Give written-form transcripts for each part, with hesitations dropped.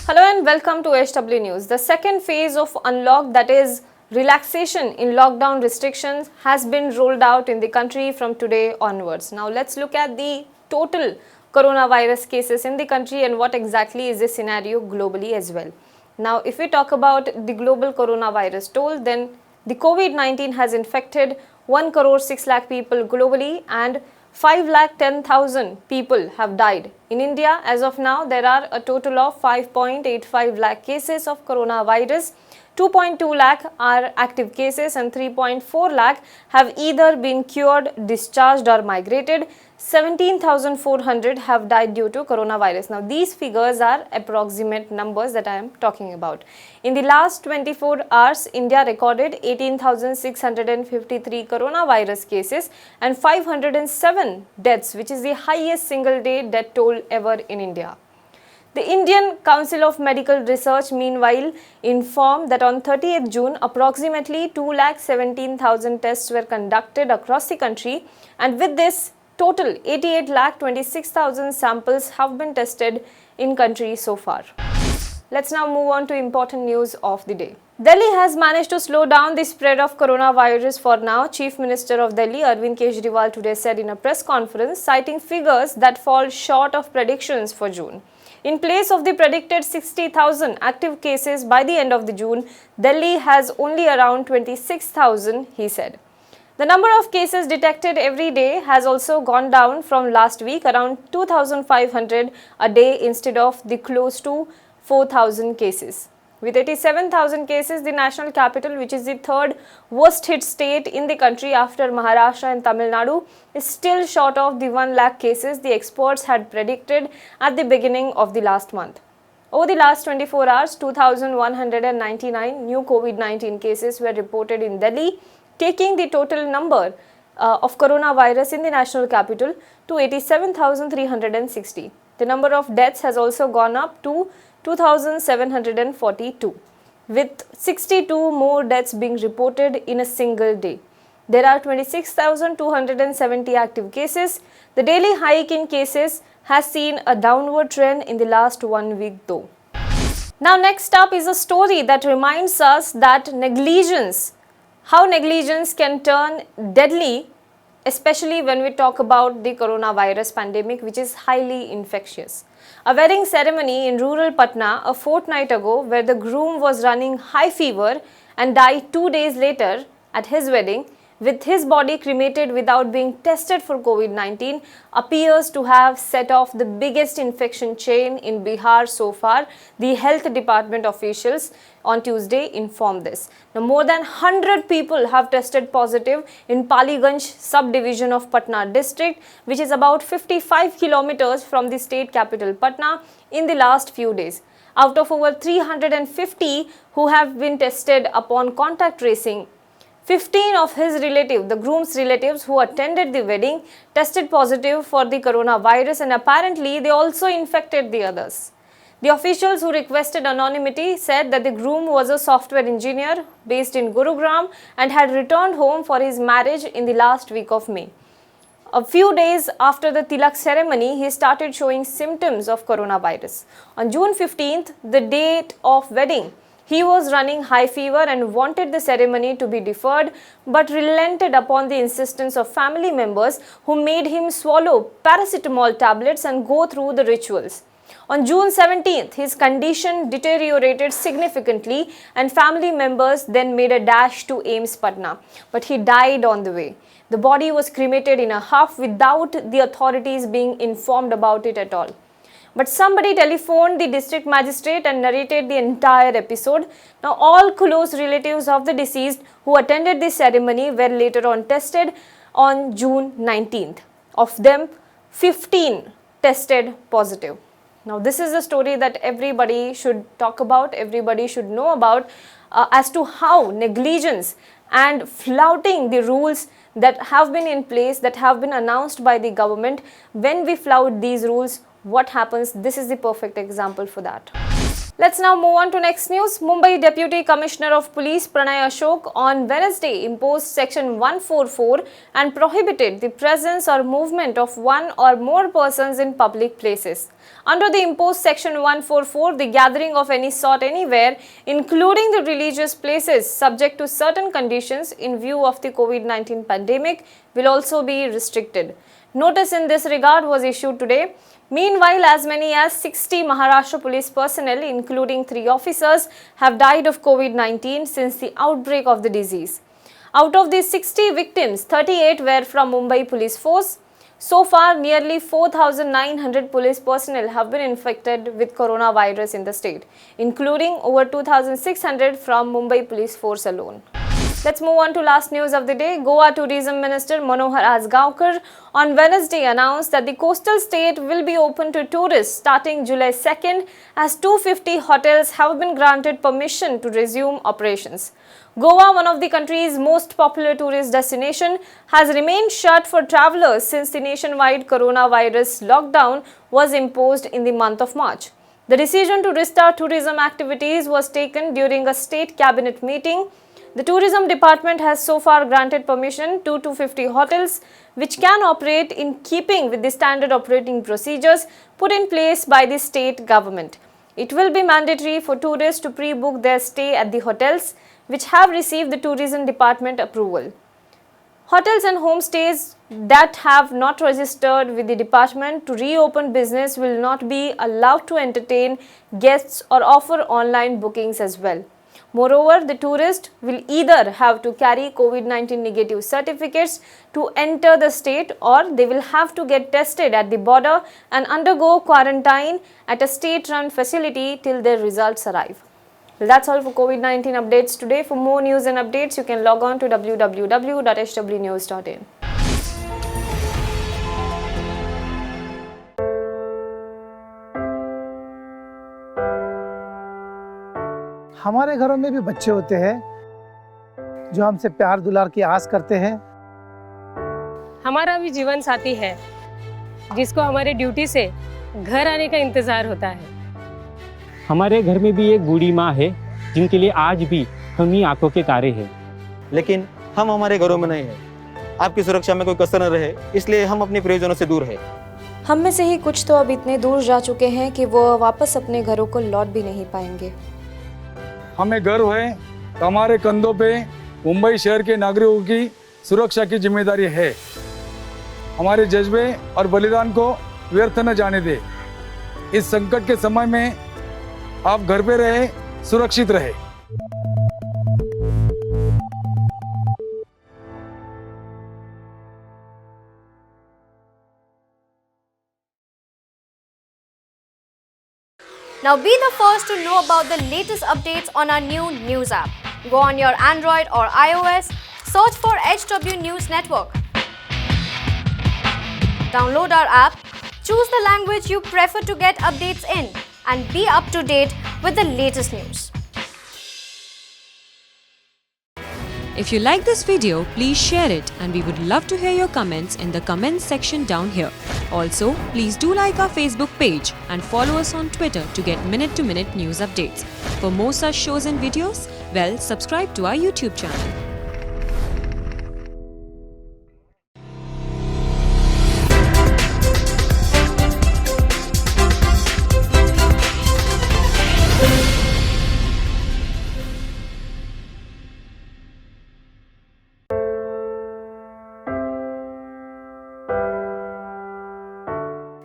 Hello and welcome to HW News. The second phase of unlock, that is relaxation in lockdown restrictions, has been rolled out in the country from today onwards. Now let's look at the total coronavirus cases in the country and what exactly is the scenario globally as well. Now if we talk about the global coronavirus toll, then the COVID-19 has infected 1 crore 6 lakh people globally and 5,10,000 people have died. In India, as of now, there are a total of 5.85 lakh cases of coronavirus. 2.2 lakh are active cases and 3.4 lakh have either been cured, discharged or migrated. 17,400 have died due to coronavirus. Now, these figures are approximate numbers that I am talking about. In the last 24 hours, India recorded 18,653 coronavirus cases and 507 deaths, which is the highest single day death toll ever in India. The Indian Council of Medical Research, meanwhile, informed that on 30th June, approximately 2,17,000 tests were conducted across the country, and with this, total 88,26,000 samples have been tested in country so far. Let's now move on to important news of the day. Delhi has managed to slow down the spread of coronavirus for now, Chief Minister of Delhi Arvind Kejriwal today said in a press conference, citing figures that fall short of predictions for June. In place of the predicted 60,000 active cases by the end of the June, Delhi has only around 26,000, he said. The number of cases detected every day has also gone down from last week, around 2,500 a day instead of the close to 4,000 cases. With 87,000 cases, the national capital, which is the third worst hit state in the country after Maharashtra and Tamil Nadu, is still short of the 1 lakh cases the experts had predicted at the beginning of the last month. Over the last 24 hours, 2,199 new COVID-19 cases were reported in Delhi, taking the total number of coronavirus in the national capital to 87,360. The number of deaths has also gone up to 2,742, with 62 more deaths being reported in a single day. There are 26,270 active cases. The daily hike in cases has seen a downward trend in the last 1 week though. Now next up is a story that reminds us that how negligence can turn deadly, especially when we talk about the coronavirus pandemic, which is highly infectious. A wedding ceremony in rural Patna a fortnight ago, where the groom was running high fever and died 2 days later at his wedding, with his body cremated without being tested for COVID-19, appears to have set off the biggest infection chain in Bihar so far. The health department officials on Tuesday informed this. Now, more than 100 people have tested positive in Paliganj subdivision of Patna district, which is about 55 kilometers from the state capital Patna, in the last few days. Out of over 350 who have been tested upon contact tracing, 15 of his relatives, the groom's relatives who attended the wedding, tested positive for the coronavirus, and apparently they also infected the others. The officials who requested anonymity said that the groom was a software engineer based in Gurugram and had returned home for his marriage in the last week of May. A few days after the Tilak ceremony, he started showing symptoms of coronavirus. On June 15th, the date of wedding, he was running high fever and wanted the ceremony to be deferred, but relented upon the insistence of family members who made him swallow paracetamol tablets and go through the rituals. On June 17th, his condition deteriorated significantly and family members then made a dash to AIIMS Patna, but he died on the way. The body was cremated in a huff without the authorities being informed about it at all. But somebody telephoned the district magistrate and narrated the entire episode. Now, all close relatives of the deceased who attended the ceremony were later on tested on June 19th. Of them, 15 tested positive. Now, this is a story that everybody should talk about, everybody should know about, as to how negligence and flouting the rules that have been in place, that have been announced by the government. When we flout these rules, what happens? This is the perfect example for that. Let's now move on to next news. Mumbai Deputy Commissioner of Police Pranay Ashok on Wednesday imposed Section 144 and prohibited the presence or movement of one or more persons in public places. Under the imposed Section 144, the gathering of any sort anywhere, including the religious places, subject to certain conditions in view of the COVID-19 pandemic, will also be restricted. Notice in this regard was issued today. Meanwhile, as many as 60 Maharashtra police personnel, including 3 officers, have died of COVID-19 since the outbreak of the disease. Out of these 60 victims, 38 were from Mumbai Police Force. So far, nearly 4,900 police personnel have been infected with coronavirus in the state, including over 2,600 from Mumbai Police Force alone. Let's move on to last news of the day. Goa Tourism Minister Manohar Azgaonkar on Wednesday announced that the coastal state will be open to tourists starting July 2nd as 250 hotels have been granted permission to resume operations. Goa, one of the country's most popular tourist destination, has remained shut for travelers since the nationwide coronavirus lockdown was imposed in the month of March. The decision to restart tourism activities was taken during a state cabinet meeting. The tourism department has so far granted permission to 250 hotels which can operate in keeping with the standard operating procedures put in place by the state government. It will be mandatory for tourists to pre-book their stay at the hotels which have received the tourism department approval. Hotels and homestays that have not registered with the department to reopen business will not be allowed to entertain guests or offer online bookings as well. Moreover, the tourist will either have to carry COVID-19 negative certificates to enter the state or they will have to get tested at the border and undergo quarantine at a state-run facility till their results arrive. Well, that's all for COVID-19 updates today. For more news and updates, you can log on to www.hwnews.in. हमारे घरों में भी बच्चे होते हैं जो हमसे प्यार दुलार की आस करते हैं। हमारा भी जीवन साथी है जिसको हमारे ड्यूटी से घर आने का इंतजार होता है। हमारे घर में भी एक बूढ़ी माँ है जिनके लिए आज भी हम ही आंखों के तारे हैं। लेकिन हम हमारे घरों में नहीं हैं। आपकी सुरक्षा में कोई कसर न रहे, इसलिए हम अपने प्रियजनों से दूर हैं। हम में से ही कुछ तो अब इतने दूर जा चुके हैं कि वो वापस अपने घरों को लौट भी नहीं पाएंगे। हमें गर्व है कि हमारे कंधों पे मुंबई शहर के नागरिकों की सुरक्षा की जिम्मेदारी है। हमारे जज्बे और बलिदान को व्यर्थ न जाने दे। इस संकट के समय में आप घर पे रहे, सुरक्षित रहे। Now be the first to know about the latest updates on our new news app. Go on your Android or iOS, search for HW News Network. Download our app, choose the language you prefer to get updates in, and be up to date with the latest news. If you like this video, please share it and we would love to hear your comments in the comments section down here. Also, please do like our Facebook page and follow us on Twitter to get minute-to-minute news updates. For more such shows and videos, well, subscribe to our YouTube channel.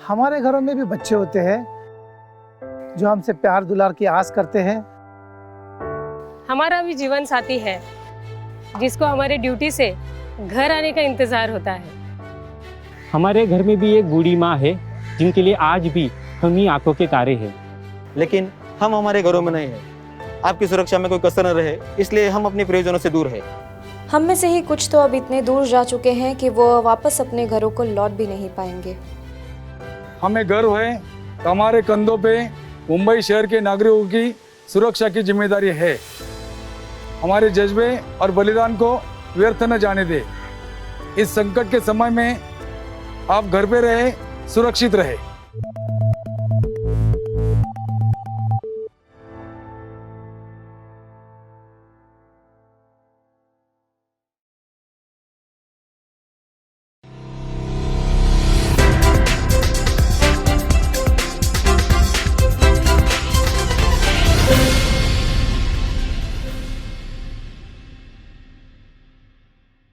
हमारे घरों में भी बच्चे होते हैं जो हमसे प्यार दुलार की आस करते हैं। हमारा भी जीवन साथी है जिसको हमारे ड्यूटी से घर आने का इंतजार होता है। हमारे घर में भी एक बूढ़ी माँ है जिनके लिए आज भी हम ही आंखों के तारे हैं। लेकिन हम हमारे घरों में नहीं हैं। आपकी सुरक्षा में कोई कसर न रहे, इसलिए हम अपने प्रियजनों से दूर हैं। हम में से ही कुछ तो अब इतने दूर जा चुके हैं कि वो वापस अपने घरों को लौट भी नहीं पाएंगे। हमें गर्व है कि हमारे कंधों पे मुंबई शहर के नागरिकों की सुरक्षा की जिम्मेदारी है। हमारे जज्बे और बलिदान को व्यर्थ न जाने दे। इस संकट के समय में आप घर पे रहे, सुरक्षित रहे।